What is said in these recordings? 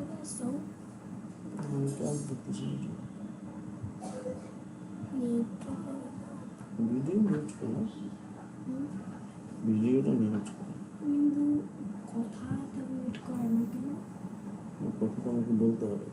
coração. Então, depois Video mute করো, ভিডিওটা mute করো। কিন্তু কথাটা মিউট করার মতো না। কথাটা আমাকে বলতে হবে।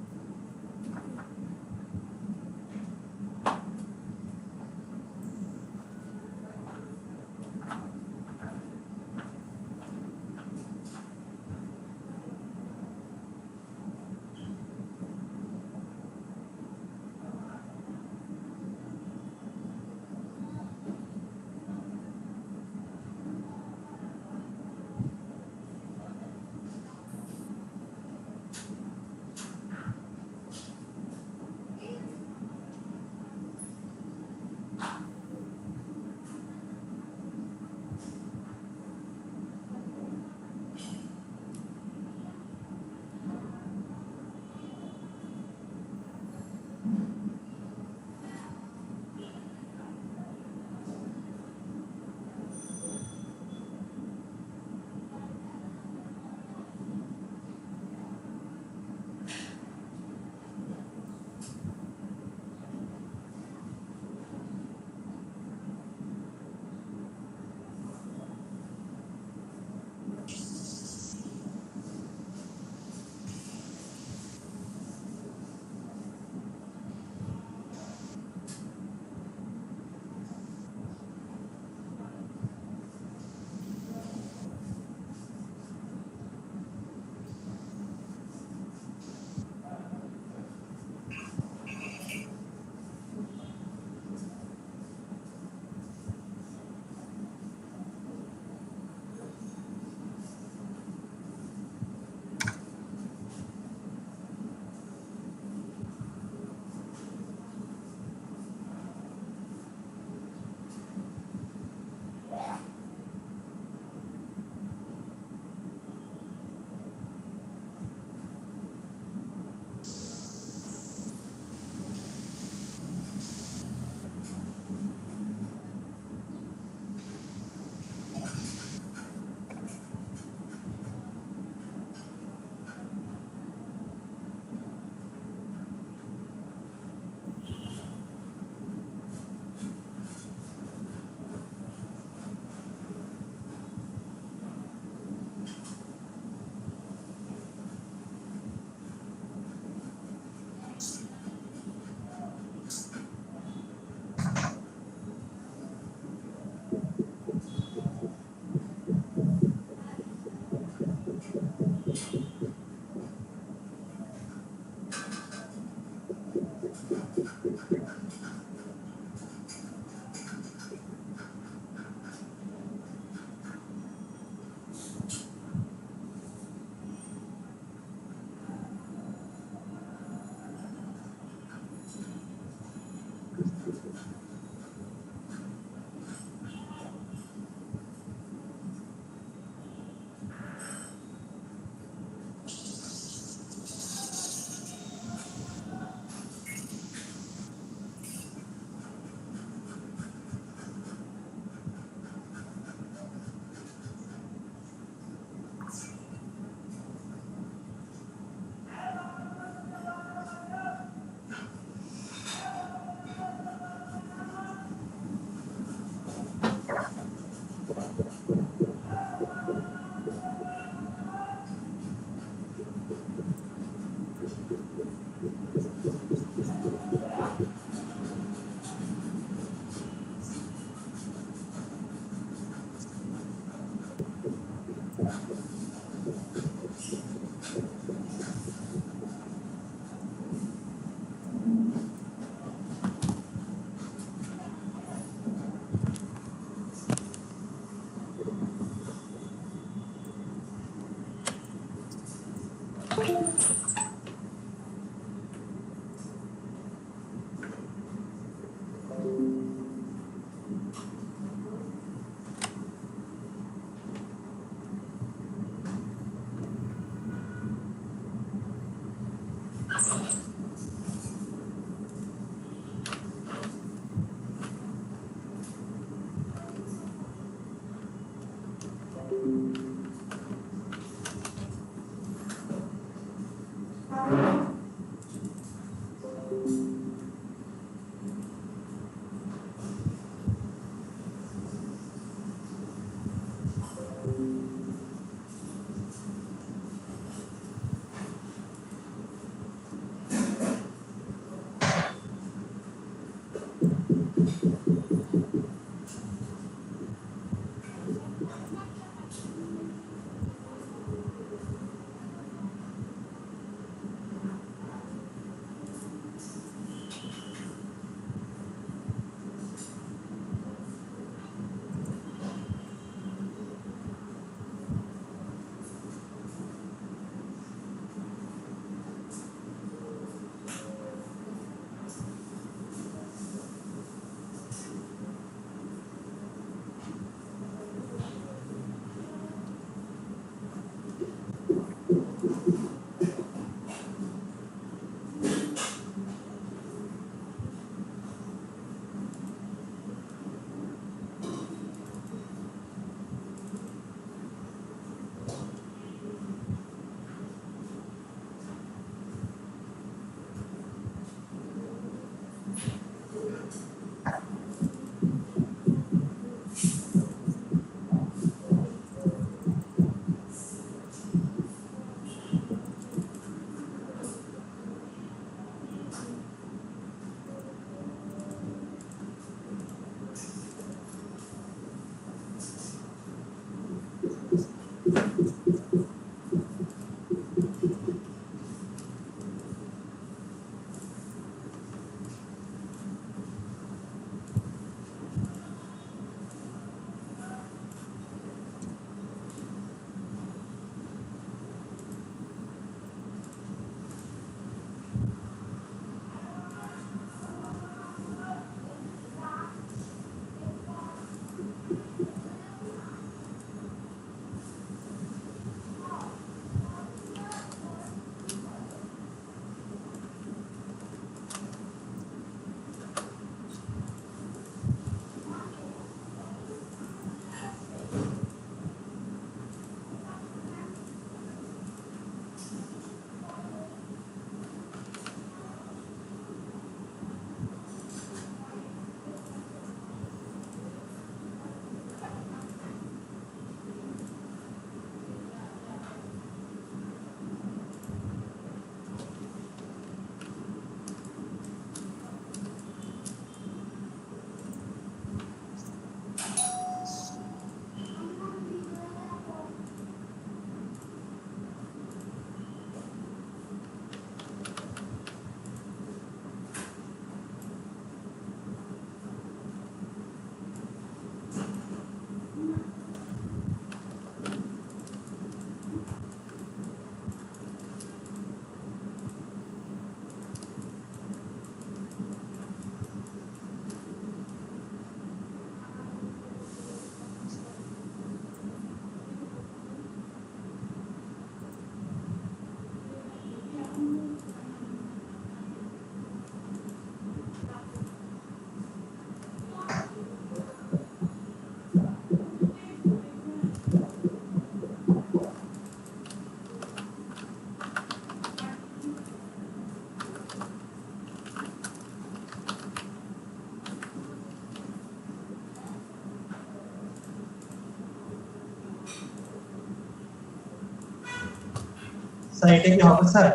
স্যার এটা কি হবে স্যার?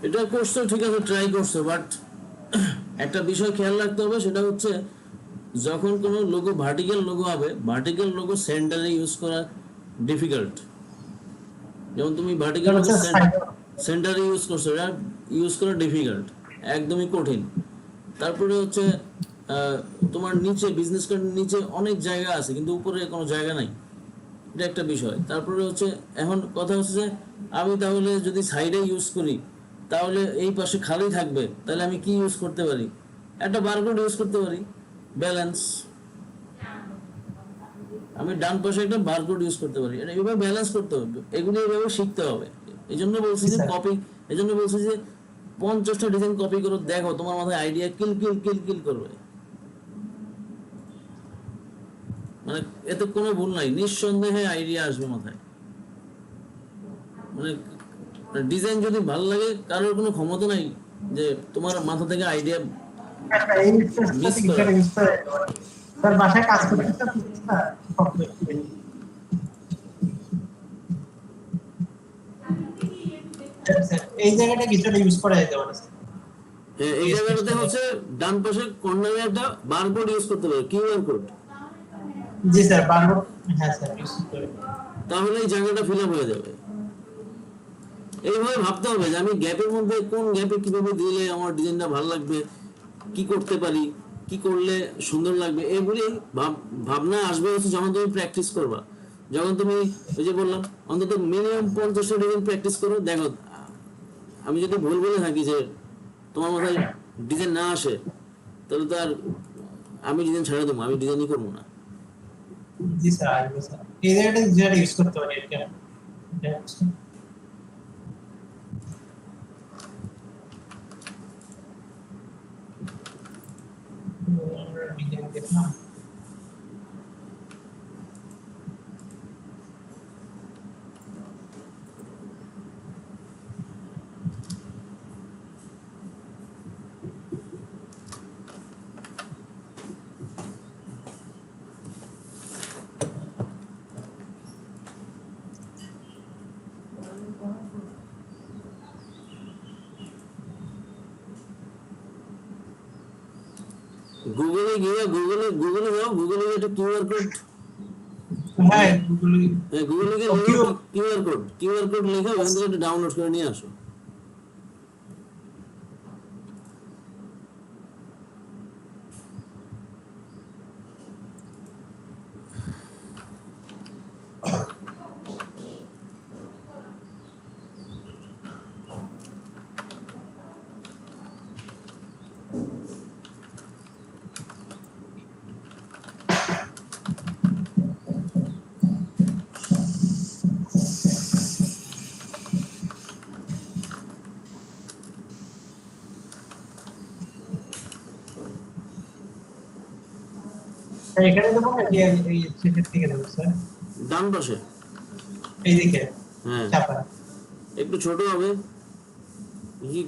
এটা করছো ঠিক আছে, ট্রাই করছো, বাট একটা বিষয় খেয়াল রাখতে হবে, সেটা হচ্ছে যখন কোনো লোগো ভার্টিক্যাল লোগো হবে, ভার্টিক্যাল লোগো সেন্টারে ইউজ করা ডিফিকাল্ট। যেমন তুমি ভার্টিক্যাল লোগো স্যার সাইড সেন্টারে ইউজ করছো, এটা ইউজ করা ডিফিকাল্ট, একদমই কঠিন। তারপরে হচ্ছে তোমার নিচে বিজনেস কার্ডের নিচে অনেক জায়গা আছে কিন্তু উপরে কোনো জায়গা নাই, এটা একটা বিষয়। তারপরে হচ্ছে এখন কথা হচ্ছে যে আমি তাহলে যদি সাইডে ইউজ করি তাহলে এই পাশে খালি থাকবে, তাহলে আমি কি ইউজ করতে পারি? একটা বারকোড ইউজ করতে পারি, ব্যালেন্স। আমি ডান পাশে একটা বারকোড ইউজ করতে পারি, এটা এইভাবে ব্যালেন্স করতে হবে, এগুলো এইভাবে শিখতে হবে। এই জন্য বলছি যে কপি, এই জন্য বলছি যে 50টা ডিজাইন কপি করো, দেখো তোমার মাথায় আইডিয়া কিল কিল কিল কিল করবে। মানে এতে কোনো ভুল নাই, নিঃসন্দেহে আইডিয়া আসবে মাথায়। মানে ডিজাইন যদি ভালো লাগে, কারোর কোনো ক্ষমতা নাই যে তোমার মাথা থেকে আইডিয়া এই মিস স্যার করা। ইউজ করে স্যার বাসায় কাজ করতে স্যার এই জায়গাটা কিছুটা ইউজ করা যেতে পারে স্যার। এই জায়গাটাতে হচ্ছে ডান পাশে কর্নারে একটা বারকোড ইউজ করতে পারো, কিউআর কোড। জি স্যার বারবার হ্যাঁ স্যার ইউজ করে। তাহলে এই জায়গাটা ফিল আপ হয়ে যাবে। এইভাবে ভাবতে হবে যে আমি গ্যাপের মধ্যে কোন গ্যাপে কিভাবে দিলে আমার ডিজাইনটা ভালো লাগবে, কি করতে পারি, কি করলে সুন্দর লাগবে, এগুলি ভাবনা আসবে হচ্ছে যখন তুমি প্র্যাকটিস করবা। যখন তুমি ওই যে বললাম অন্তত মিনিমাম 50টা ডিজাইন প্র্যাকটিস করো, দেখো আমি যদি ভুল বলে থাকি যে তোমার মাথায় ডিজাইন না আসে, তাহলে তো আর আমি ডিজাইন ছেড়ে দেবো, আমি ডিজাইনই করবো না। জি স্যার আসবে স্যার এই জায়গাটা যেটা ইউজ করতে পারি এটা ডিজাইন দেখলাম। গুগলে গিয়ে গুগলে যাও, গুগলে একটা কিউআর কোড, হ্যাঁ গুগল গুগলে গিয়ে কিউআর কোড লিখে ওখান থেকে একটা ডাউনলোড করে নিয়ে আসো। স্যার এখানে দেবো না এই সেটের থেকে দেবো স্যার ডান পাশে, এইদিকে হ্যাঁ চাপা। একটু ছোট হবে,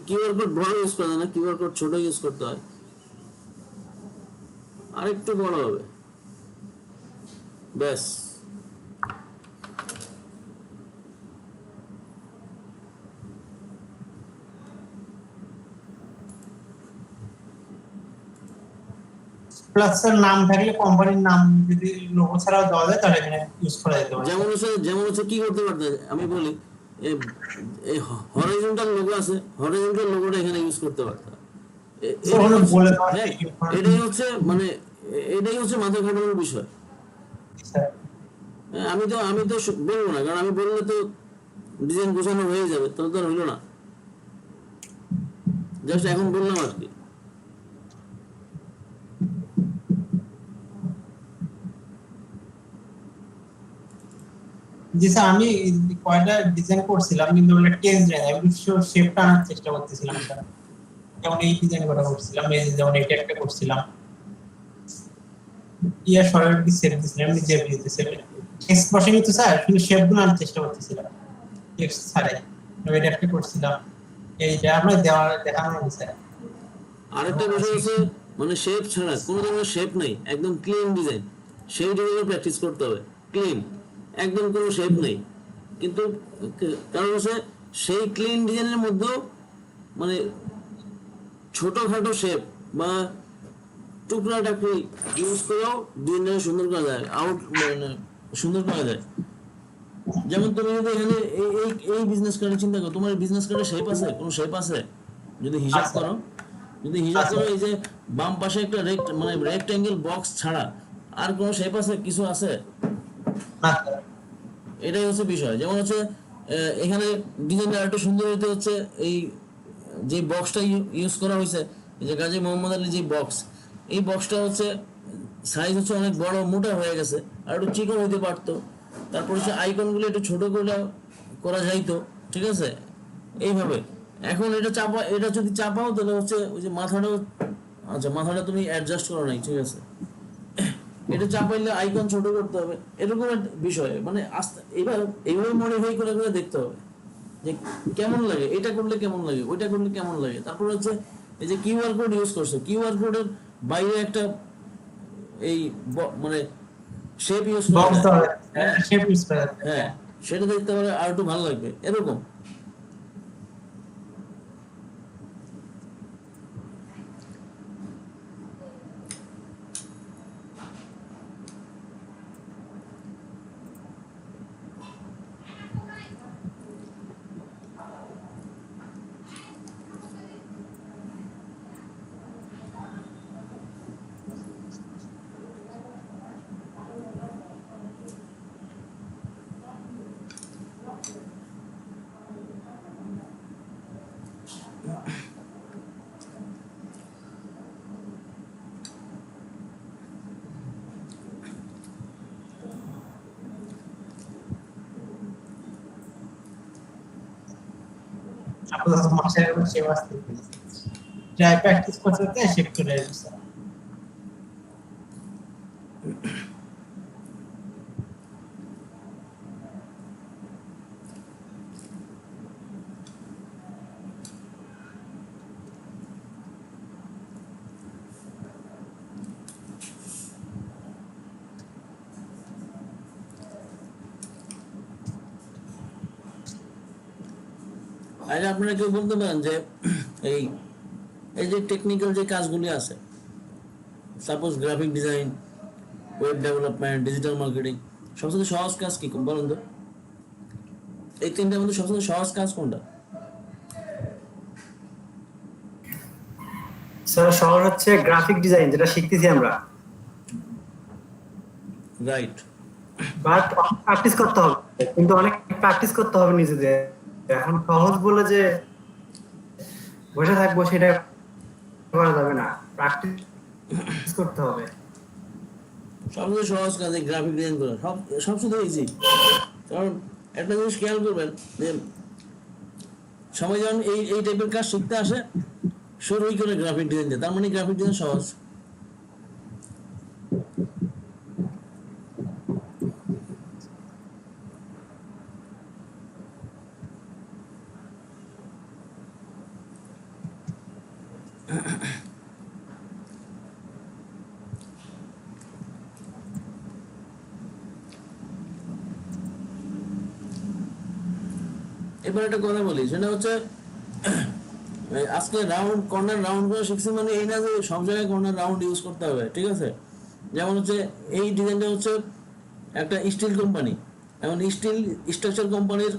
কিউআর কোড বড় ইউজ করে না, কিউআর কোড ছোট ইউজ করতে হয়, আর একটু বড় হবে, ব্যাস। প্লাস স্যার নাম থাকলে কোম্পানির নাম যদি লোগো ছাড়াও দেওয়া যায় তাহলে এখানে ইউজ করা যেতে পারে। যেমন হচ্ছে কি করতে পারতে, আমি বলি এই হরাইজন্টাল লোগো আছে, হরাইজন্টাল লোগোটা এখানে ইউজ করতে পারতে। বলে দেওয়া হ্যাঁ, মানে এটাই হচ্ছে মাথা ঘাটানোর বিষয়। স্যার আমি তো বলবো না, কারণ আমি বললে তো ডিজাইন গোছানো হয়ে যাবে, তাহলে তো আর হইলো না। জাস্ট এখন বললাম আর কি। জি স্যার আমি কয়টা ডিজাইন করছিলাম কিন্তু ওটা টেন্স যায় আমি শেপটা আনার চেষ্টা করতেছিলাম স্যার। যেমন এই ডিজাইন করা করছিলাম, এই যেমন এটা একটা করছিলাম ইয়া সরাসরি শেপ দিছিলাম, আমি যে দিতেছিলাম টেক্সট বসাই তো স্যার শুধু শেপগুলো আনার চেষ্টা করতেছিলাম টেক্সট ছাড়াই। আমি এটা একটা করছিলাম, এইটা আমরা দেখানো হয়েছে স্যার। আরেকটা বিষয় আছে, মানে শেপ ছাড়া কোনো ধরনের শেপ নেই, একদম ক্লিন ডিজাইন, সেই ডিজাইনে প্র্যাকটিস করতে হবে। ক্লিন, একদম কোনো শেপ নেই, কিন্তু কারণ হচ্ছে সেই ক্লিন ডিজাইনের মধ্যেও মানে ছোটখাটো শেপ বা টুকরা টাকরি ইউজ করেও ডিজাইনটা সুন্দর করা যায়, আউট মানে সুন্দর করা যায়। যেমন তুমি যদি এখানে এই এই এই বিজনেস কার্ডে চিন্তা করো, তোমার বিজনেস কার্ডে শেপ আছে, কোনো শেপ আছে? যদি হিসাব আছে। করো, যদি হিসাব আছে। করো, এই যে বাম পাশে একটা মানে রেক্টেঙ্গেল বক্স ছাড়া আর কোনো শেপ আছে, কিছু আছে? না স্যার। এটাই হচ্ছে বিষয়। যেমন হচ্ছে এখানে ডিজাইনটা আরেকটু সুন্দর হইতে হচ্ছে এই যে বক্সটা ইউজ করা হয়েছে, এই যে গাজী মোহাম্মদ আলী যে বক্স, এই বক্সটা হচ্ছে সাইজ হচ্ছে অনেক বড় মোটা হয়ে গেছে, আর একটু চিকন হইতে পারতো। তারপর হচ্ছে আইকনগুলো একটু ছোট করে করা যাইতো, ঠিক আছে, এইভাবে। এখন এটা চাপা, এটা যদি চাপাও তাহলে হচ্ছে ওই যে মাথাটাও, আচ্ছা মাথাটা তুমি অ্যাডজাস্ট করো নাই, ঠিক আছে, এটা চাপাইলে আইকন ছোট করতে হবে, এরকম একটা বিষয়। মানে আস্তে এইভাবে মডিফাই করে করে দেখতে হবে যে কেমন লাগে, এটা করলে কেমন লাগে, ওইটা করলে কেমন লাগে। তারপর হচ্ছে এই যে কিউআর কোড ইউজ করছো, কিউআর কোডের বাইরে একটা এই মানে শেপ ইউজ করা বক্স যায়, দাও, শেপ ইউজ করা যায়। হ্যাঁ, সেটা দেখতে পারে আর একটু ভালো লাগবে, এরকম। আপনাদের মাসের শেপ আসতে ট্রাই প্র্যাকটিস করতে শেপ চলে আসবে। আর আপনারা কেউ বলতে পারেন যে এই এই যে টেকনিক্যাল যে কাজগুলি আছে, suppose graphic design, web development, digital marketing, সবচেয়ে সহজ কাজ কি বলেন তো? এই তিনটার মধ্যে সবচেয়ে সহজ কাজ কোনটা? স্যার সহজ হচ্ছে গ্রাফিক ডিজাইন, যেটা শিখতেছি আমরা, রাইট। বাট প্র্যাকটিস করতে হবে, কিন্তু অনেক প্র্যাকটিস করতে হবে নিজেদের। এখন সহজ বলে যে বসে থাকবো সেটা করা যাবে না, প্র্যাকটিস করতে হবে। সবচেয়ে সহজ কাজ এই গ্রাফিক ডিজাইন করা, সবচেয়ে ইজি। কারণ একটা জিনিস খেয়াল করবেন যে সবাই যখন এই এই টাইপের কাজ শিখতে আসে শুরুই করে গ্রাফিক ডিজাইন দিয়ে, তার মানে গ্রাফিক ডিজাইন সহজ। এবার একটা কথা বলি, সেটা হচ্ছে আজকে কর্নার রাউন্ড করে শিখছি মানে এই না যে সব জায়গায় কর্নার রাউন্ড ইউজ করতে হবে, ঠিক আছে। যেমন হচ্ছে এই ডিজাইনটা হচ্ছে একটা স্টিল কোম্পানি, এখন স্টিল স্ট্রাকচার কোম্পানির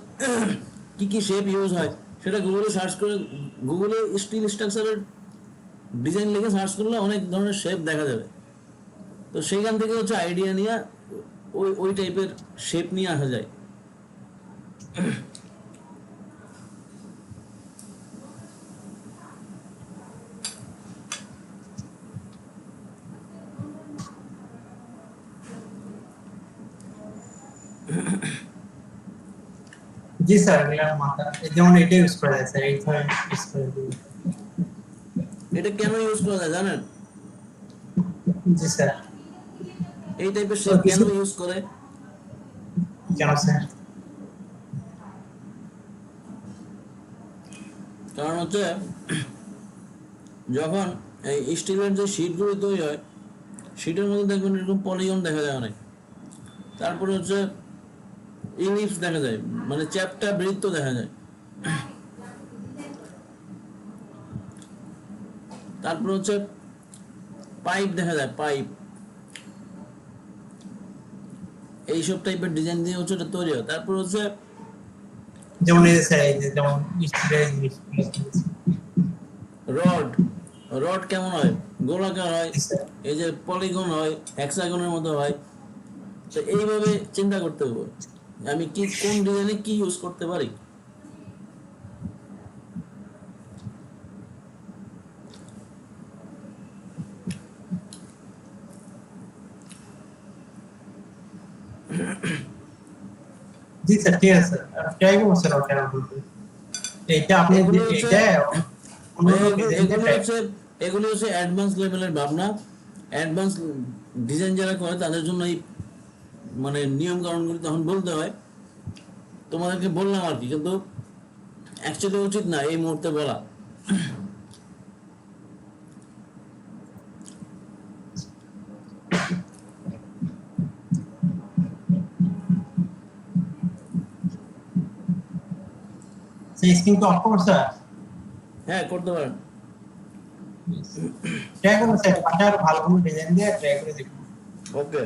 কি কি শেপ ইউজ হয় সেটা গুগলে সার্চ করে, গুগলে স্টিল স্ট্রাকচারের ডিজাইন লিখে সার্চ করলে অনেক ধরনের শেপ দেখা যাবে। তো সেইখান থেকে হচ্ছে আইডিয়া নিয়ে ওই ওই টাইপের শেপ নিয়ে আসা যায়। জি স্যার, এগুলোর মাথা যেমন এটা ইউজ করা যায় স্যার, এই ধরনের ইউজ করে দিই। এটা কেন ইউজ করা যায় জানেন? জি স্যার। এই টাইপের শেপ কেন ইউজ করে? কেন স্যার? কারণ হচ্ছে যখন এই স্টিলের যে শিটগুলো তৈরি হয়, শিটের মধ্যে দেখবেন এরকম পলিগন দেখা যায় অনেক। তারপরে হচ্ছে ইলিপস দেখা যায়, মানে চ্যাপ্টা বৃত্ত দেখা যায়। তারপর হচ্ছে পাইপ দেখা যায়, পাইপ, এইসব টাইপের ডিজাইন দিয়ে হচ্ছে এটা তৈরি হয়। তারপর হচ্ছে যেমন এই যে স্যার, এই যে যেমন স্টিলের জিনিস, রড, রড কেমন হয়? গোলাকার হয়, জি স্যার। এই যে পলিগন হয়, হেক্সাগনের মতো হয়। তো এইভাবে চিন্তা করতে হবে আমি কি কোন ডিজাইনে কি ইউজ করতে পারি। জি স্যার, ঠিক আছে স্যার, ট্রাই করবো স্যার ওটা বলতে। এইটা আপনি এগুলো হচ্ছে এটা অন্য ডিজাইন এগুলো দিয়ে হচ্ছে এগুলো হচ্ছে অ্যাডভান্স লেভেলের ভাবনা। অ্যাডভান্স ডিজাইন যারা করে তাদের জন্য এই মানে নিয়ম কানুনগুলো তখন বলতে হয়। তোমাদেরকে বললাম আর কি, কিন্তু অ্যাকচুয়ালি উচিত না এই মুহূর্তে বলা। সেই স্ক্রিন তো অফ করবো স্যার। হ্যাঁ, করতে পারেন। ট্রাই করবো স্যার, পাশে আরো ভালো কোনো ডিজাইন দিয়ে ট্রাই করে দেখবো। ওকে।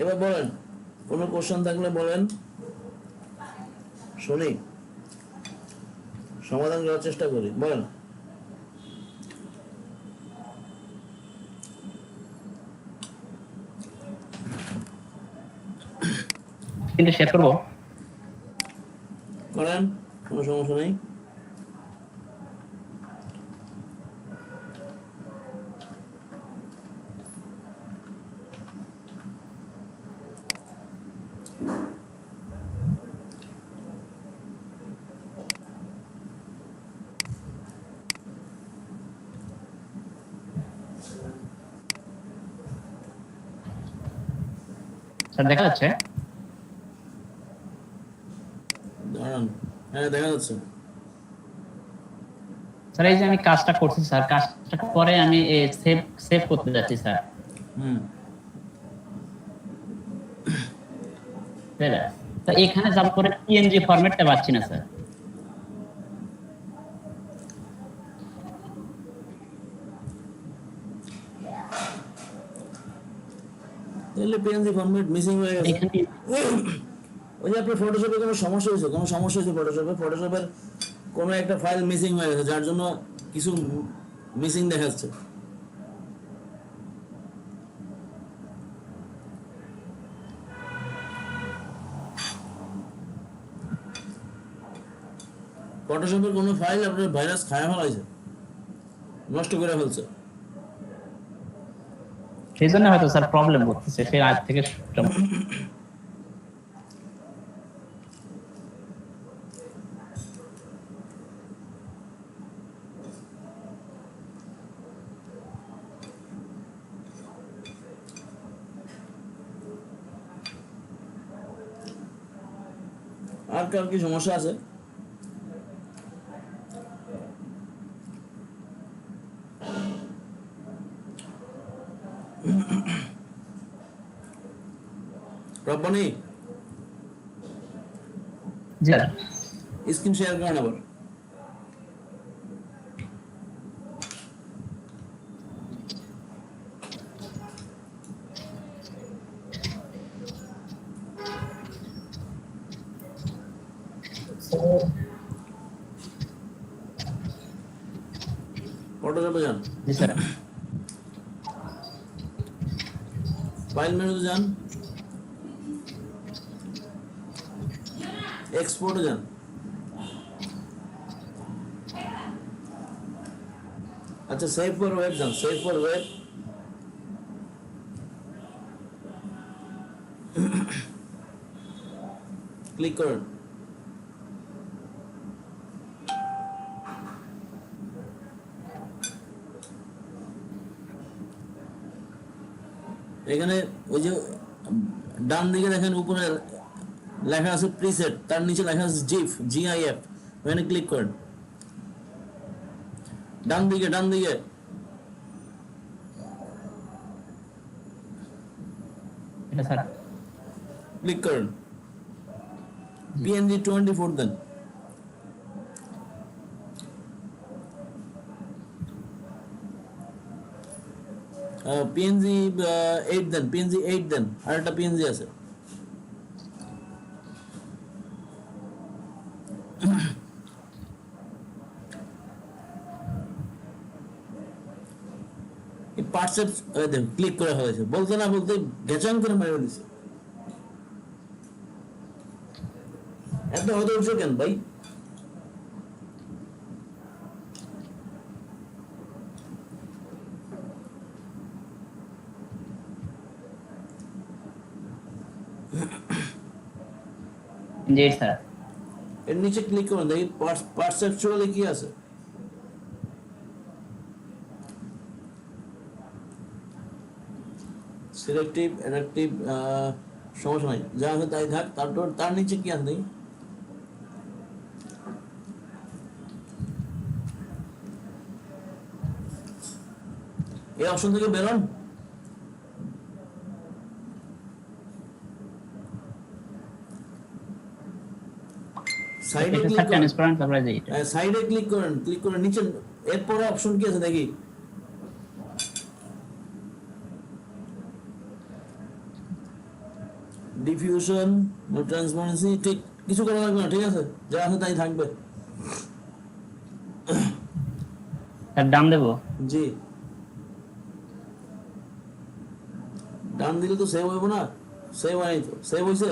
এবার বলেন, কোনো কোশ্চেন থাকলে বলেন, শুনি, সমাধান করার চেষ্টা করি। বলেন। কিন্তু শেয়ার করবো। করেন, কোনো সমস্যা নেই। স্যার দেখা যাচ্ছে? দাঁড়ান, হ্যাঁ দেখা যাচ্ছে। স্যার এই যে আমি কাজটা করছি স্যার, কাজটা পরে আমি সেভ সেভ করতে যাচ্ছি স্যার। হুম, তাই না? তো এখানে যাওয়ার পরে পিএনজি ফরম্যাটটা পাচ্ছি না স্যার। তাহলে পিএনজি ফরম্যাট মিসিং হয়ে গেছে। এখানে ওই যে আপনার ফটোশপে কোনো সমস্যা হয়েছে, কোনো সমস্যা হয়েছে ফটোশপের কোনো একটা ফাইল মিসিং হয়ে গেছে, যার জন্য কিছু মিসিং দেখাচ্ছে। ফটোশপের কোনো ফাইল আপনার ভাইরাস খায় ফেলাইছে, নষ্ট করে ফেলছে। সেই জন্য হয়তো স্যার প্রবলেম হচ্ছে, সেই আজ থেকে আর কার কি সমস্যা আছে? রব্বানি, জি স্যার। স্ক্রিন শেয়ার করেন আবার। ফটোশপে যান, জি স্যার। ফাইল মেনুতে যান, এক্সপোর্টে যান। আচ্ছা, সেভ ফর ওয়েব যান, সেভ ফর ওয়েব। ক্লিক করেন। এখানে ওই যে ডান দিকে দেখেন উপরে লেখা আছে প্রিসেট, তার নিচে লেখা আছে জিফ, GIF, ওখানে ক্লিক করেন। ডান দিকে এটা স্যার ক্লিক করেন, PNG 24 দেন। PNG 8 দেন, PNG 8 দেন, আর একটা PNG আছে। পার্টসেপস দেন, ক্লিক করে হয়েছে, বলতে না বলতে গেচাং করে মেরে দিছে। এত হতে উঠছে কেন ভাই? জি স্যার। এর নিচে ক্লিক করুন, দেখি পারসেপচুয়ালি কি আছে। সিলেক্টিভ, অ্যাডাপটিভ, সমস্যা নাই, যা আছে তাই থাক। তারপর তার নিচে কি আছে দেখি। এই অপশন থেকে বেরোন। সাইডে এটা ক্লিক স্যার করেন, ট্রান্সপারেন্ট তারপরে যে এটা সাইডে ক্লিক করেন, নিচে এরপরে অপশন কি আছে দেখি। ডিফিউশন, ট্রান্সপারেন্সি, ঠিক কিছু করা লাগবে না, ঠিক আছে, যা আছে তাই থাকবে। স্যার ডান দেবো? জি, ডান দিলে তো সেভ হইব না, সেভ হয়নি তো, সেভ হইছে।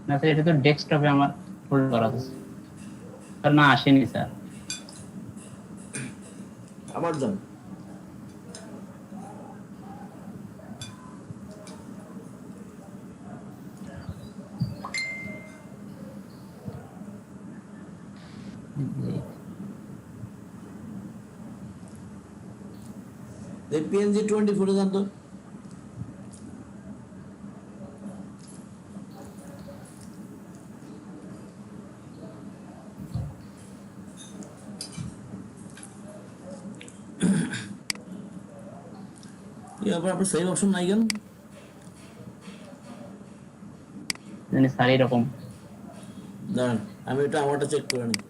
না স্যার, এটা তো ডেস্কটপে আমার হোল্ড করা আছে স্যার, না আসেনি স্যার। আবার যান, PNG 24 যান তো। আবার আপনার সেভ অপশন নাই কেন? জানি স্যার এরকম। দাঁড়ান, আমি এটা আমারটা চেক করে নিই।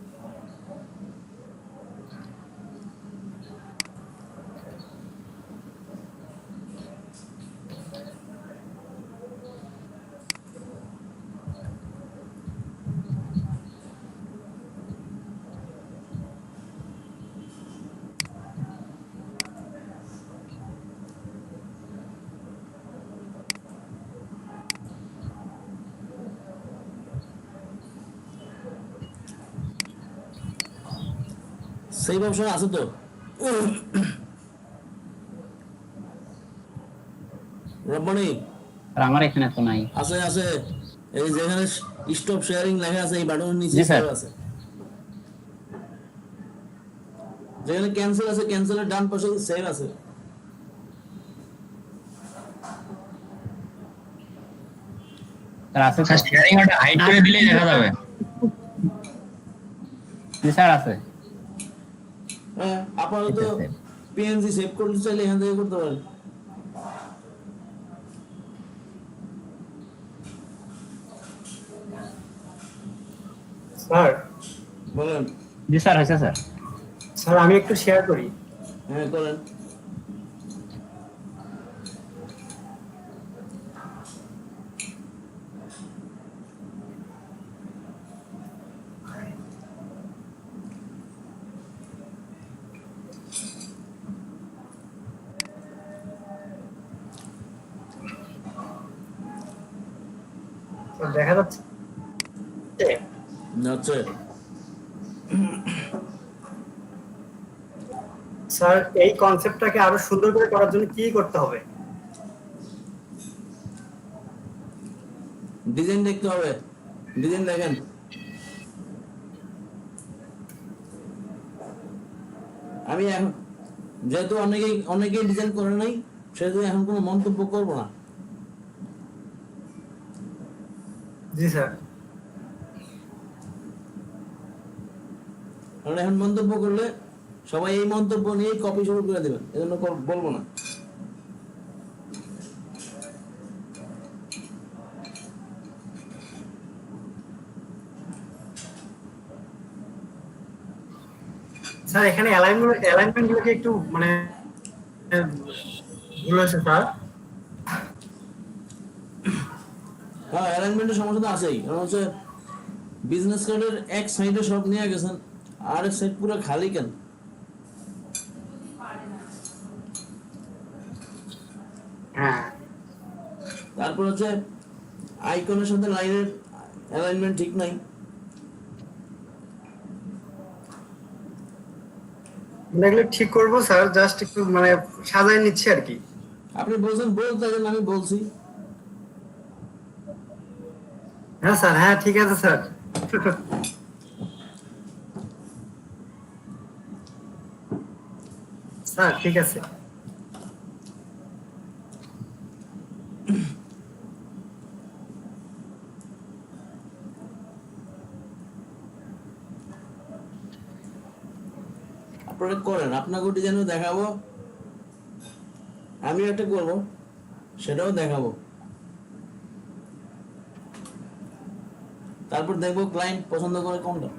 সেভ অপশন আছে তো? রব্বানি আর আমার এখানে তো নাই। আছে, আছে, এই যেখানে স্টপ শেয়ারিং লেখা আছে এই বাটনের নিচে জি স্যার। সেভ আছে। যেখানে ক্যান্সেল আছে, ক্যান্সেলের ডান পাশে সেভ আছে। স্যার আছে স্যার শেয়ারিং ওটা হাইড করে দিলেই দেখা যাবে। জি স্যার আছে। হ্যাঁ, আপাতত এটা save। PNG সেভ করতে চাইলে এখান থেকে করতে পারেন। স্যার বলেন। জি স্যার হয়েছে স্যার। স্যার আমি একটু শেয়ার করি। হ্যাঁ, করেন। স্যার দেখা যাচ্ছে? আচ্ছা, স্যার এই কনসেপ্টটাকে আরো সুন্দর করে করার জন্য কি করতে হবে? ডিজাইন দেখতে হবে, ডিজাইন দেখেন। আমি এখন যেহেতু অনেকেই ডিজাইন করে নাই, সেহেতু এখন কোনো মন্তব্য করবো না। জি স্যার। কারণ এখন মন্তব্য করলে সবাই এই মন্তব্য নিয়ে কপি শুরু করে দেবেন, এজন্য বলবো না। স্যার এখানে অ্যালাইনমেন্ট গুলোকে একটু মানে ভুল হয়েছে স্যার। হ্যাঁ, অ্যালাইনমেন্টের সমস্যা তো আছেই। কারণ হচ্ছে বিজনেস কার্ডের এক সাইডে সব নিয়ে গেছেন, আর এক সাইড পুরো খালি কেন? হ্যাঁ তারপর হচ্ছে আইকনের সাথে লাইনের অ্যালাইনমেন্ট ঠিক নাই। এগুলো ঠিক করবো স্যার, জাস্ট একটু মানে সাজায় নিচ্ছি আর কি। আপনি বলছেন বলতে, আমি বলছি। হ্যাঁ স্যার, হ্যাঁ ঠিক আছে স্যার। স্যার ঠিক আছে। আপনারা করেন, আপনাকে ডিজাইনও দেখাবো, আমি একটা করবো, সেটাও দেখাবো। তারপর দেখবো ক্লায়েন্ট পছন্দ করে কোনটা।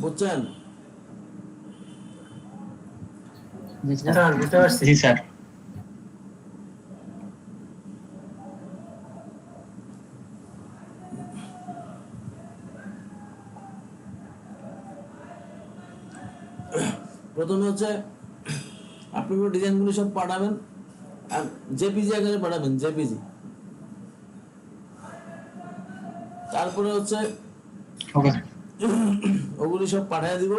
বুঝছেন? জি স্যার। স্যার বুঝতে পারছি। জি স্যার। প্রথমে হচ্ছে আপনি ডিজাইনগুলো সব পাঠাবেন, আর জেপিজি আকারে পাঠাবেন, জেপিজি। তারপরে হচ্ছে ওকে। ওগুলি সব পাঠিয়ে দিব।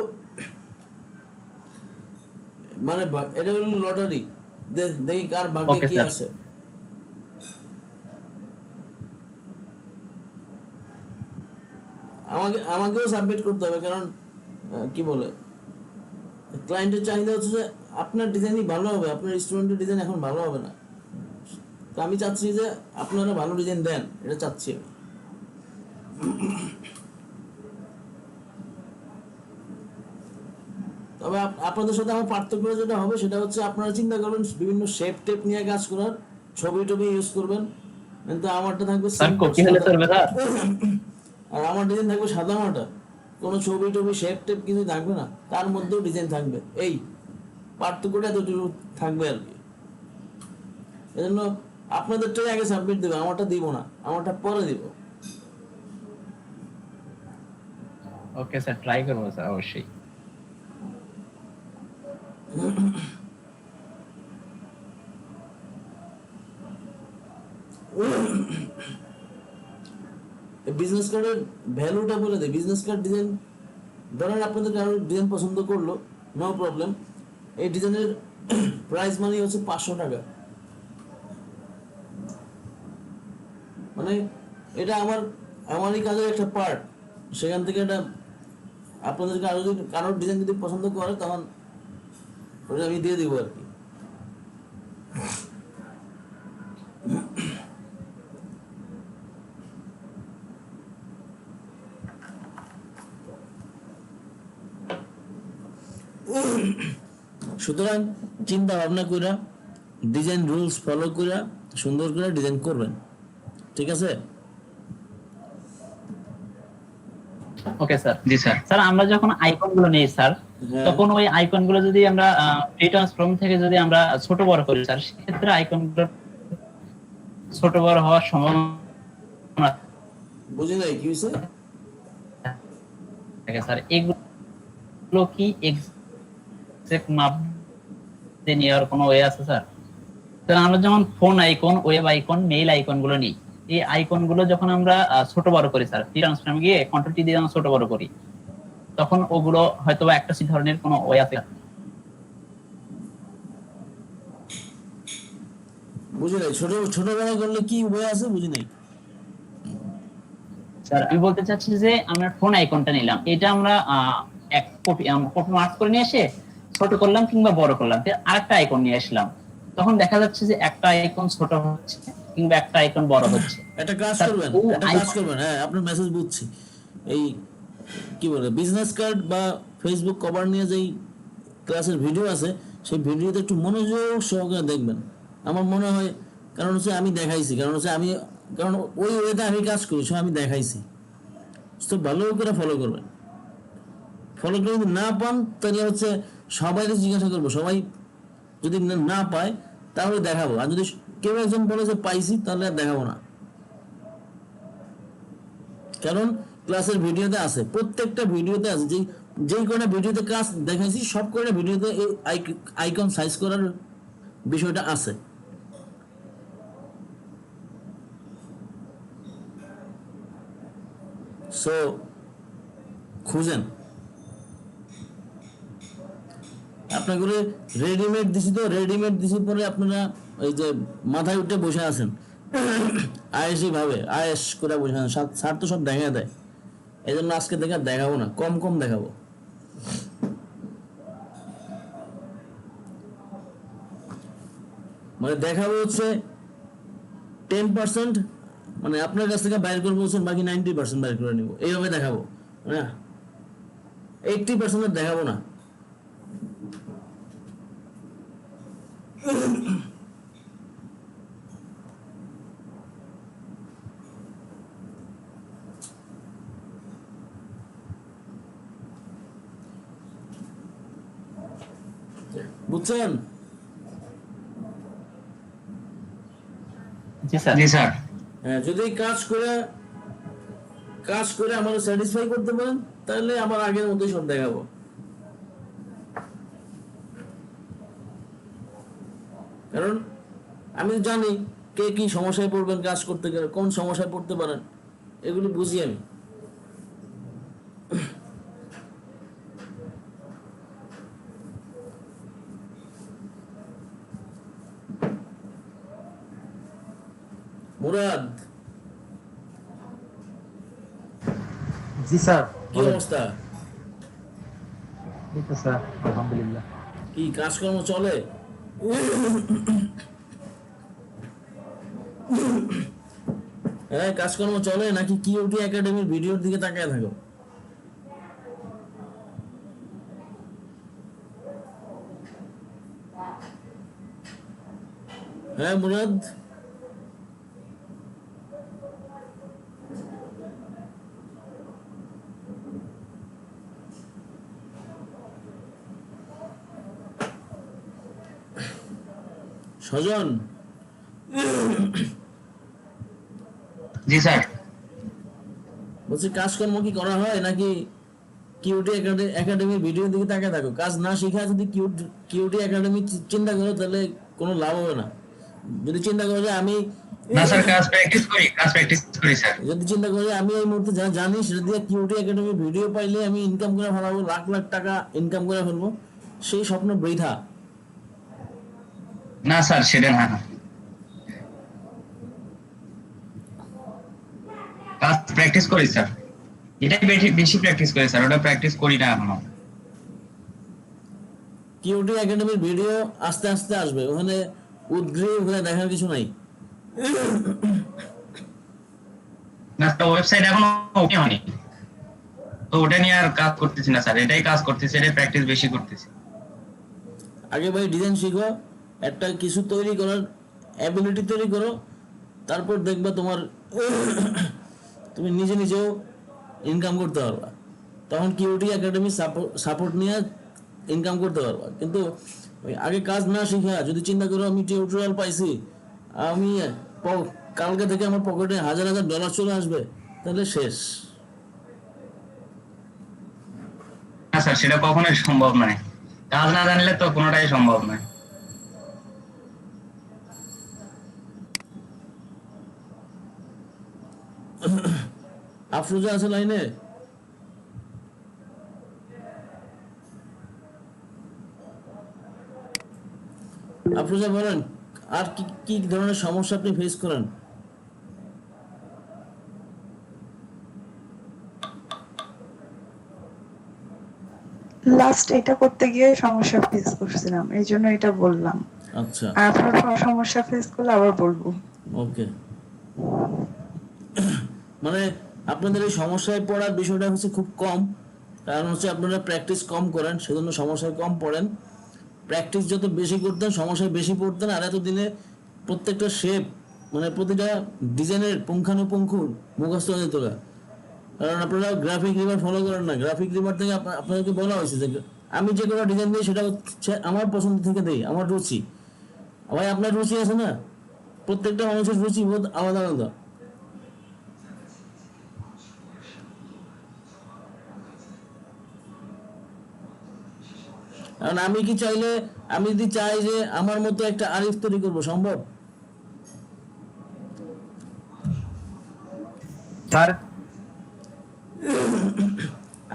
মানে এটা হলো লটারি, দেখি কার ভাগ্যে Okay, কি sir. আছে। আমাকেও সাবমিট করতে হবে, কারণ কি বলে, ক্লায়েন্টের চাহিদা হচ্ছে যে আপনার ডিজাইনই ভালো হবে, আপনার স্টুডেন্টের ডিজাইন এখন ভালো হবে না। তো আমি চাচ্ছি যে আপনারা ভালো ডিজাইন দেন, এটা চাচ্ছি আমি। তবে আপনাদের সাথে আমার পার্থক্য যেটা হবে সেটা হচ্ছে আপনারা চিন্তা করবেন বিভিন্ন শেপ টেপ নিয়ে কাজ করার, ছবি টবি ইউজ করবেন, কিন্তু আমারটা থাকবে স্যার simple, কপি হলে সাদা। চলবে স্যার? আর আমার ডিজাইন থাকবে সাদা মাটা, কোনো ছবি টবি শেপ টেপ কিছু থাকবে না, তার মধ্যেও ডিজাইন থাকবে। এই পার্থক্যটা এতটুকু থাকবে আর কি। এজন্য আপনাদেরটাই আগে সাবমিট দেবে, আমারটা দিব না, আমারটা পরে দিব। ওকে স্যার, ট্রাই করবো স্যার অবশ্যই। বিজনেস কার্ডের ভ্যালুটা বলে দেয়। বিজনেস কার্ড ডিজাইন, ধরেন আপনাদের কারো ডিজাইন পছন্দ করলো, নো প্রবলেম। এই ডিজাইনের প্রাইস মানি হচ্ছে 500 টাকা। মানে এটা আমারই কাজের একটা পার্ট। সেখান থেকে এটা আপনাদেরকে আরো যদি কারোর ডিজাইন যদি পছন্দ করে, তখন ওটা আমি দিয়ে দিব আর কি। সুতরাং চিন্তা ভাবনা কইরা, ডিজাইন রুলস ফলো কইরা সুন্দর করে ডিজাইন করবেন, ঠিক আছে? Okay sir. জি স্যার। স্যার আমরা যখন আইকন গুলো নেই স্যার, হ্যাঁ। তখন ওই আইকন গুলো যদি আমরা ফ্রি ট্রান্সফর্ম থেকে যদি আমরা ছোট বড় করি স্যার, সেক্ষেত্রে আইকন গুলো ছোট বড় হওয়ার সম্ভাবনা বুঝি নাই কি হয়েছে? থাকে স্যার। এগুলো কি এক্সাক্ট মাপ দিয়ে নেওয়ার কোনো ওয়ে আছে স্যার? স্যার আমরা যেমন phone icon, web icon, mail icon গুলো নিই, এই আইকন গুলো যখন আমরা ছোট বড় করি স্যার, ফ্রি ট্রান্সফর্মে গিয়ে কন্ট্রোল টি দিয়ে ছোট বড় করি, তখন ওগুলো হয়তো একটা ধরনের কোনো ওয়ে আছে। বুঝি নাই, ছোটবেলা করলে কি উপায় আছে বুঝি নাই। স্যার আমি বলতে চাচ্ছি যে আমরা ফোন আইকনটা নিলাম, এটা আমরা এক কপি মার্ক করে নিয়ে এসে ছোট করলাম কিংবা বড় করলাম, আরেকটা আইকন নিয়ে আসলাম, তখন দেখা যাচ্ছে যে একটা আইকন ছোট হচ্ছে কিংবা একটা আইকন বড় হচ্ছে। একটা কাজ স্যার, করবেন, ও একটা কাজ icon- করবেন, হ্যাঁ আপনার মেসেজ বুঝছি। এই কি বলে বিজনেস কার্ড বা ফেসবুক কভার নিয়ে যেই ক্লাসের ভিডিও আছে, সেই ভিডিওতে একটু মনোযোগ সহকারে দেখবেন আমার মনে হয়। কারণ হচ্ছে আমি দেখাইছি, কারণ ওই ওয়েতে আমি কাজ করি, সো আমি দেখাইছি। তো ভালো করে ফলো করবেন। ফলো করে যদি না পান তাহলে হচ্ছে সবাইকে জিজ্ঞাসা করবো, সবাই যদি না পায় তাহলে দেখাবো, আর যদি কেউ একজন বলে যে পাইছি তাহলে আর দেখাবো না। কারণ ক্লাসের ভিডিওতে আছে, প্রত্যেকটা ভিডিওতে আছে, যেই কয়টা ভিডিওতে কাজ দেখাইছি সব কয়টা ভিডিওতে এই আইকন সাইজ করার বিষয়টা আছে। সো খুঁজেন। আপনাকে রেডিমেড দিছি, তো রেডিমেড দিছি পরে আপনারা এই যে মাথায় উঠে বসে আছেন আয়েসি ভাবে, আয়েস করে বসে আছেন, স্যার তো সব দেখা দেয়, এই জন্য আজকে দেখাবো না, কম কম দেখাবো। মানে দেখাবো হচ্ছে 10%, মানে আপনার কাছ থেকে বাইর করবো বলছেন, বাকি 90% বাইর করে নিবো, এইভাবে দেখাবো, মানে 80% দেখাবো না। বুঝছেন? জি স্যার। জি স্যার। হ্যাঁ, যদি কাজ করে আমার স্যাটিসফাই করতে পারেন তাহলে আমার আগের মতোই সব দেখাবো। কারণ আমি জানি কে কি সমস্যায় পড়বেন, কাজ করতে গেলে কোন সমস্যায় পড়তে পারেন, এগুলো বুঝি আমি। মুরাদ, জি স্যার। কি অবস্থা? এই তো স্যার, আলহামদুলিল্লাহ। কি কাজকর্ম চলে? হ্যাঁ, কাজকর্ম চলে নাকি কিউটি একাডেমির ভিডিওর দিকে তাকায় থাকো? হ্যাঁ মুরাদ, সজন, জি স্যার। বলছি কাজকর্ম কি করা হয় নাকি কিউটি একাডেমির ভিডিওর দিকে তাকায় থাকো? কাজ না শিখা যদি কিউটি একাডেমি চিন্তা করো তাহলে কোনো লাভ হবে না। যদি চিন্তা করো যে আমি না স্যার, কাজ প্র্যাকটিস করি স্যার। যদি চিন্তা করি আমি এই মুহূর্তে যা জানি সেটা দিয়ে কিউটি একাডেমি ভিডিও পাইলে আমি ইনকাম করে ফেলাবো, লাখ লাখ টাকা ইনকাম করে ফেলবো, সেই স্বপ্ন বৃথা। না স্যার, সেটা না। কাজ প্র্যাকটিস করি স্যার, এটাই বেশি প্র্যাকটিস করি স্যার, ওটা প্র্যাকটিস করি না এখনো। কিউটি একাডেমির ভিডিও আস্তে আস্তে আসবে, ওখানে উদ্গ্রীব হয়ে দেখার কিছু নাই। না স্যার, ওয়েবসাইট এখনো ওকে হয়নি, তো ওটা নিয়ে আর কাজ করতেছি না স্যার, এটাই কাজ করতেছি, এটাই প্র্যাকটিস বেশি করতেছি। আগে ভাই ডিজাইন শিখো, একটা কিছু তৈরি করার অ্যাবিলিটি তৈরি করো, তারপর দেখবা তুমি নিজে নিজেও ইনকাম করতে পারবা, তখন কিউটি একাডেমি সাপোর্ট নিয়ে ইনকাম করতে পারবা। কিন্তু আগে কাজ না শিখা যদি চিন্তা করো আমি টিউটোরিয়াল পাইছি, আমি কালকে থেকে আমার পকেটে হাজার হাজার ডলার চলে আসবে, তাহলে শেষ। না স্যার, সেটা কখনোই সম্ভব নয়, কাজ না জানলে তো কোনোটাই সম্ভব নয়। আফরোজা আছে লাইনে? আফরোজা বলেন, আর কি কি ধরনের সমস্যা আপনি ফেস করেন? লাস্ট এটা করতে গিয়ে সমস্যা ফেস করছিলাম, এই জন্য এটা বললাম। আচ্ছা, আর আপনার সমস্যা ফেস করলে আবার বলবো। ওকে। মানে আপনাদের এই সমস্যায় পড়ার বিষয়টা হচ্ছে খুব কম, কারণ হচ্ছে আপনারা প্র্যাকটিস কম করেন, সেজন্য সমস্যায় কম পড়েন। প্র্যাকটিস যত বেশি করতেন সমস্যায় বেশি পড়তেন। আর এতদিনে প্রত্যেকটা শেপ মানে প্রতিটা ডিজাইনের পুঙ্খানুপুঙ্খ মুখস্থ হয়ে যেত। কারণ আপনারা গ্রাফিক রিভার ফলো করেন না। গ্রাফিক রিভার থেকে আপনাদেরকে বলা হয়েছে যে আমি যে কোনো ডিজাইন দিই সেটা হচ্ছে আমার পছন্দ থেকে দিই, আমার রুচি। ভাই আপনার রুচি আছে না, প্রত্যেকটা মানুষের রুচি বোধ আলাদা আলাদা। কারণ আমি কি চাইলে, আমি যদি চাই যে আমার মতো একটা আরিফ তৈরি করবো, সম্ভব? স্যার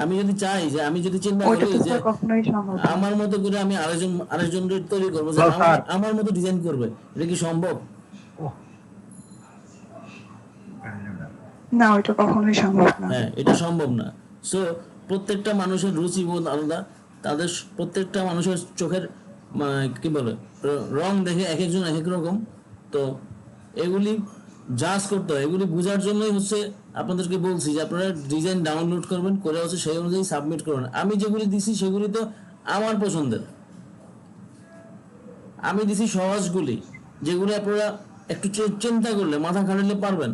আমি যদি চাই যে, আমি যদি চিন্তা ওইটা করি তো যে স্যার কখনোই সম্ভব না। আমার মতো করে আমি আরেকজন তৈরি করবো, যে আমার মতো ডিজাইন করবে, এটা কি সম্ভব? না, ওইটা কখনোই সম্ভব না। হ্যাঁ, এটা সম্ভব না। সো প্রত্যেকটা মানুষের রুচি বোধ আলাদা, তাদের প্রত্যেকটা মানুষের চোখের কি বলে রং দেখে এক একজন এক এক রকম। তো এগুলি জাজ করতে হয়, এগুলি বোঝার জন্যই হচ্ছে আপনাদেরকে বলছি যে আপনারা ডিজাইন ডাউনলোড করবেন, করে হচ্ছে সেই অনুযায়ী সাবমিট করবেন। আমি যেগুলি দিছি সেগুলি তো আমার পছন্দের, আমি দিছি সহজগুলি, যেগুলি আপনারা একটু চিন্তা করলে, মাথা খাটালে পারবেন।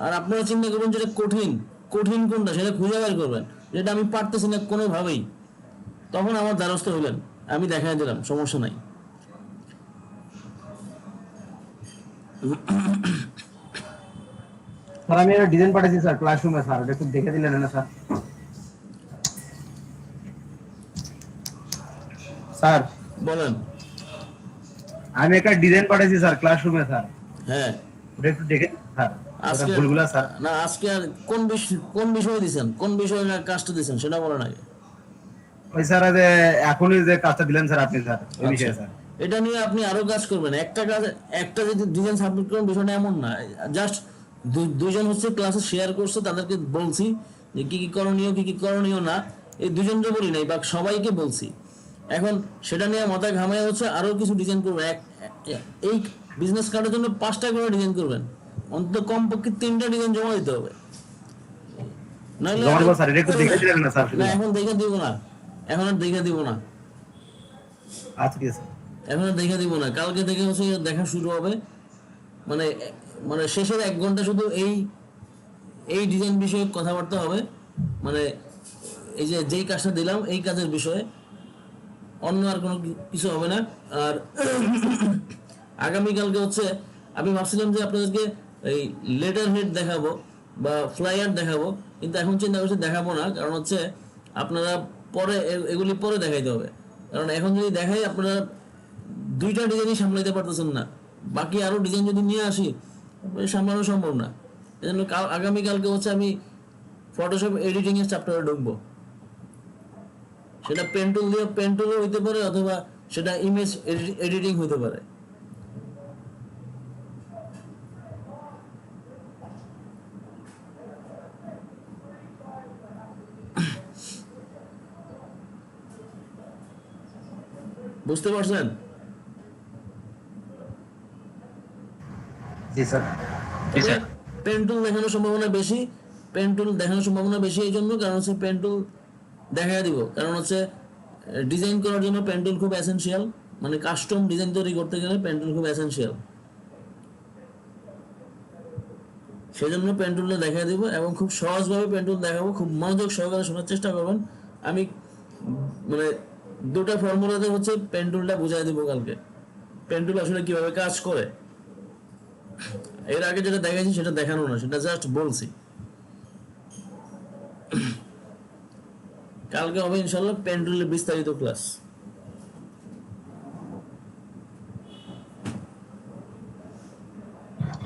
আর আপনারা চিন্তা করবেন যেটা কঠিন, কঠিন কোনটা সেটা খুঁজে বের করবেন, যেটা আমি পারতেছি না কোনোভাবেই, তখন আমার দ্বারস্থ হইলেন, আমি দেখাই দিলাম, সমস্যা নাই। স্যার আমি একটা ডিজাইন পাঠিয়েছি স্যার ক্লাসরুমে, স্যার এটা একটু দেখে দিলেন না স্যার? স্যার বলেন। আমি একটা ডিজাইন পাঠিয়েছি স্যার ক্লাসরুমে স্যার, হ্যাঁ, ওটা একটু দেখে স্যার। আজকে ভুলগুলা স্যার না, আজকে আর কোন বিষয়ে দিছেন, কোন বিষয়ে কাজটা দিছেন সেটা বলেন আগে। ওই স্যার যে এখনই যে কাজটা দিলেন স্যার আপনি স্যার, ওই বিষয়ে আচ্ছা, স্যার। এটা নিয়ে আপনি আরো কাজ করবেন। একটা কাজ, একটা যদি ডিজাইন সাবমিট করেন, বিষয়টা এমন না। জাস্ট দুইজন হচ্ছে ক্লাসে শেয়ার করছে, তাদেরকে বলছি যে কি কি করণীয়, কি কি করণীয় না। এই দুজনকে বলি নাই বা সবাইকে বলছি। এখন সেটা নিয়ে মাথায় ঘামাই হচ্ছে আরো কিছু ডিজাইন করবেন। এই বিজনেস কার্ডের জন্য 5টা করে ডিজাইন করবেন, অন্তত কমপক্ষে 3টা ডিজাইন জমা দিতে হবে। নাহলে জমা দেবো স্যার, এটা একটু দেখে দিলেন না স্যার? না, এখন দেখে দিব না, এখন আর দেখে দিব না, আচ্ছা ঠিক আছে। এখন আর দেখে দিব না, কালকে থেকে হচ্ছে দেখা শুরু হবে। মানে মানে শেষের 1 ঘন্টা শুধু এই ডিজাইন বিষয়ে কথাবার্তা হবে। মানে এই যে যেই কাজটা দিলাম এই কাজের বিষয়ে, অন্য আর কোনো কিছু হবে না। আর আগামীকালকে হচ্ছে আমি ভাবছিলাম যে আপনাদেরকে এই লেটার হেড দেখাবো বা ফ্লাইয়ার দেখাবো, কিন্তু এখন চিন্তা করছি দেখাবো না। কারণ হচ্ছে আপনারা পরে এগুলি পরে দেখাইতে হবে। কারণ এখন যদি দেখাই আপনারা 2টা ডিজাইনই সামলাইতে পারতেছেন না, বাকি আরো ডিজাইন যদি নিয়ে আসি সামলানো সম্ভব না। এজন্য আগামীকালকে হচ্ছে আমি ফটোশপ এডিটিং এর চ্যাপ্টারে ঢুকবো। সেটা পেন্টুল দিয়ে, পেন্টুলও হইতে পারে, অথবা সেটা ইমেজ এডিটিং হইতে পারে। বুঝতে পারছেন? জি স্যার। জি স্যার। পেন্টুল দেখানোর সম্ভাবনা বেশি, পেন্টুল দেখানোর সম্ভাবনা বেশি এই জন্য কারণ হচ্ছে পেন্টুল দেখা দিব। কারণ হচ্ছে ডিজাইন করার জন্য পেন্টুল খুব এসেনশিয়াল, মানে কাস্টম ডিজাইন তৈরি করতে গেলে পেন্টুল খুব এসেনশিয়াল। সেজন্য পেন্টুলটা দেখা দিব এবং খুব সহজভাবে পেন্টুল দেখাবো। খুব মনোযোগ সহকারে শোনার চেষ্টা করবেন। আমি মানে 2টা ফর্মুলাতে হচ্ছে পেন্টুলটা বুঝাই দিব কালকে, পেন্টুল আসলে কিভাবে কাজ করে। এর আগে যেটা দেখাইছি সেটা দেখানো না, সেটা জাস্ট বলছি। কালকে হবে ইনশাআল্লাহ পেন্টুলের বিস্তারিত ক্লাস।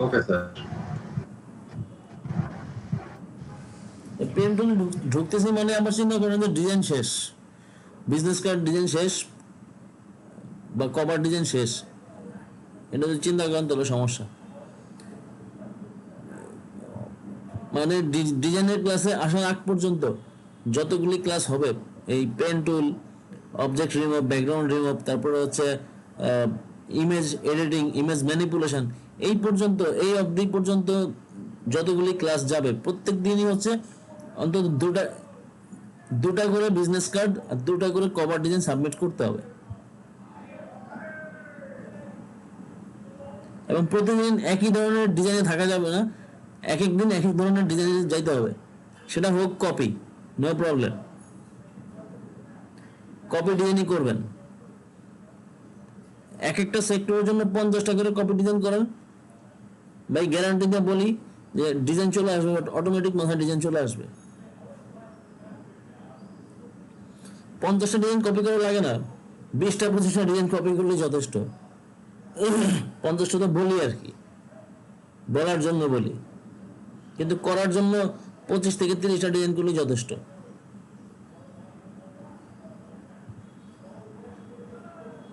Okay sir. পেন্টুল ঢুকতেছি মানে আমার চিন্তা করেন যে ডিজাইন শেষ, বিজনেস কার্ড ডিজাইন শেষ বা কভার ডিজাইন শেষ। এটা যদি চিন্তা করেন তাহলে সমস্যা। মানে ডিজাইনের ক্লাসে আসার আগ পর্যন্ত যতগুলি ক্লাস হবে, এই pen tool, object remove, background remove, তারপরে হচ্ছে ইমেজ এডিটিং, ইমেজ ম্যানিপুলেশন, এই পর্যন্ত, এই অবধি পর্যন্ত যতগুলি ক্লাস যাবে প্রত্যেক দিনই হচ্ছে অন্তত দুটা করে বিজনেস কার্ড আর 2টা করে কভার ডিজাইন সাবমিট করতে হবে। এবং প্রতিদিন একই ধরনের ডিজাইনে থাকা যাবে না, এক এক দিন এক এক ধরনের ডিজাইনে যাইতে হবে। সেটা হোক কপি, নো প্রবলেম, কপি ডিজাইনই করবেন। এক একটা সেক্টরের জন্য 50টা করে কপি ডিজাইন করেন, ভাই গ্যারান্টি দিয়ে বলি যে ডিজাইন চলে আসবে, অটোমেটিক মাথায় ডিজাইন চলে আসবে। 50টা ডিজাইন কপি করা লাগে না, 20টা 25টা ডিজাইন কপি করলে যথেষ্ট। 50টা তো বলি আর কি, বলার জন্য বলি, কিন্তু করার জন্য 25 থেকে 30টা ডিজাইন করলে যথেষ্ট।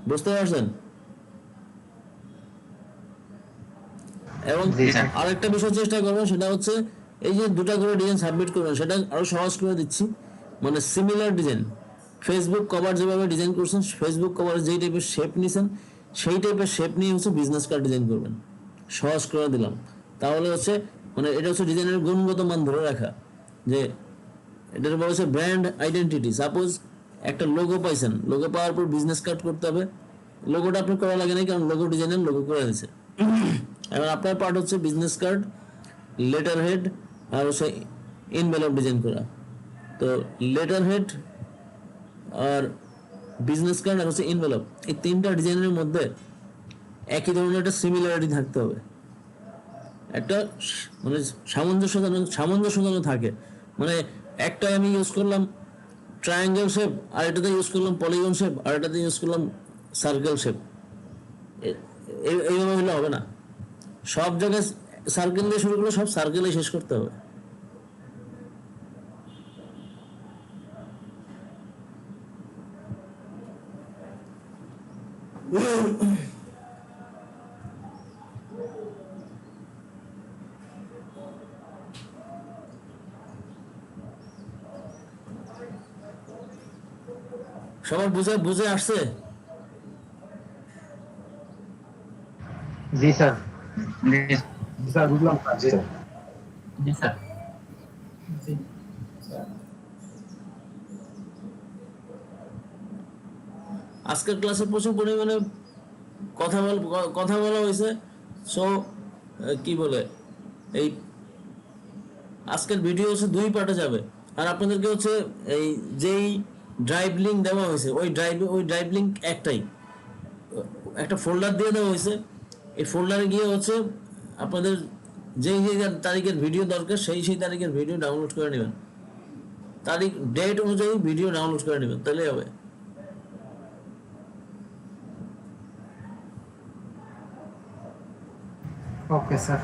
বুঝতে পারছেন? এবং আরেকটা বিষয় চেষ্টা করবেন, সেটা হচ্ছে এই যে 2টা করে ডিজাইন সাবমিট করবেন, সেটা আরো সহজ করে দিচ্ছি। মানে সিমিলার ডিজাইন, ফেসবুক কভার যেভাবে ডিজাইন করছেন, ফেসবুক কভার যেই টাইপের শেপ নিছেন সেই টাইপের শেপ নিয়ে হচ্ছে বিজনেস কার্ড ডিজাইন করবেন। সহজ করে দিলাম। তাহলে হচ্ছে মানে এটা হচ্ছে ডিজাইনের গুণগত মান ধরে রাখা, যে এটার বলা হচ্ছে ব্র্যান্ড আইডেন্টিটি। সাপোজ একটা লোগো পাইছেন, লোগো পাওয়ার পর বিজনেস কার্ড করতে হবে। লোগোটা আপনার করা লাগে না, কারণ লোগো ডিজাইনের লোগো করে দিয়েছে। এবার আপনার পার্ট হচ্ছে বিজনেস কার্ড, লেটার হেড আর হচ্ছে এনভেলপ ডিজাইন করা। তো লেটার হেড আর বিজনেস কার্ড আর হচ্ছে এনভেলপ, এই 3টা ডিজাইনের মধ্যে একই ধরনের একটা সিমিলারিটি থাকতে হবে, একটা মানে সামঞ্জস্য যেন থাকে। মানে একটা আমি ইউজ করলাম ট্রায়াঙ্গেল শেপ, আর এটাতে ইউজ করলাম পলিগন শেপ, আর এটাতে ইউজ করলাম সার্কেল শেপ। এইভাবে হলে হবে না, সব জায়গায় সার্কেল দিয়ে শুরু করলে সব সার্কেলে শেষ করতে হবে। সবার বুঝে আসছে? জি স্যার, জি স্যার বুঝলাম। জি স্যার। জি স্যার। আজকের ক্লাসে প্রচুর পরিমাণে কথা বলা হয়েছে। সো কি বলে, এই আজকের ভিডিও হচ্ছে 2 পার্টে যাবে। আর আপনাদেরকে হচ্ছে এই যেই ড্রাইভ লিঙ্ক দেওয়া হয়েছে, ওই ড্রাইভ লিঙ্ক একটাই, একটা ফোল্ডার দিয়ে দেওয়া হয়েছে। এই ফোল্ডারে গিয়ে হচ্ছে আপনাদের যেই তারিখের ভিডিও দরকার সেই তারিখের ভিডিও ডাউনলোড করে নেবেন, তারিখ ডেট অনুযায়ী ভিডিও ডাউনলোড করে নেবেন, তাহলেই হবে। Okay sir.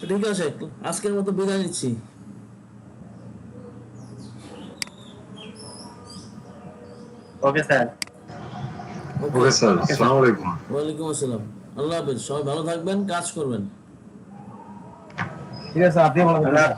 ঠিক আছে, আজকের মতো বিদায় নিচ্ছি। Okay sir. ওকে স্যার, আসসালামু আলাইকুম। ওয়ালাইকুম আসসালাম, আল্লাহ হাফেজ। সবাই ভালো থাকবেন, কাজ করবেন। ঠিক আছে, আপনি ভালো থাকবেন।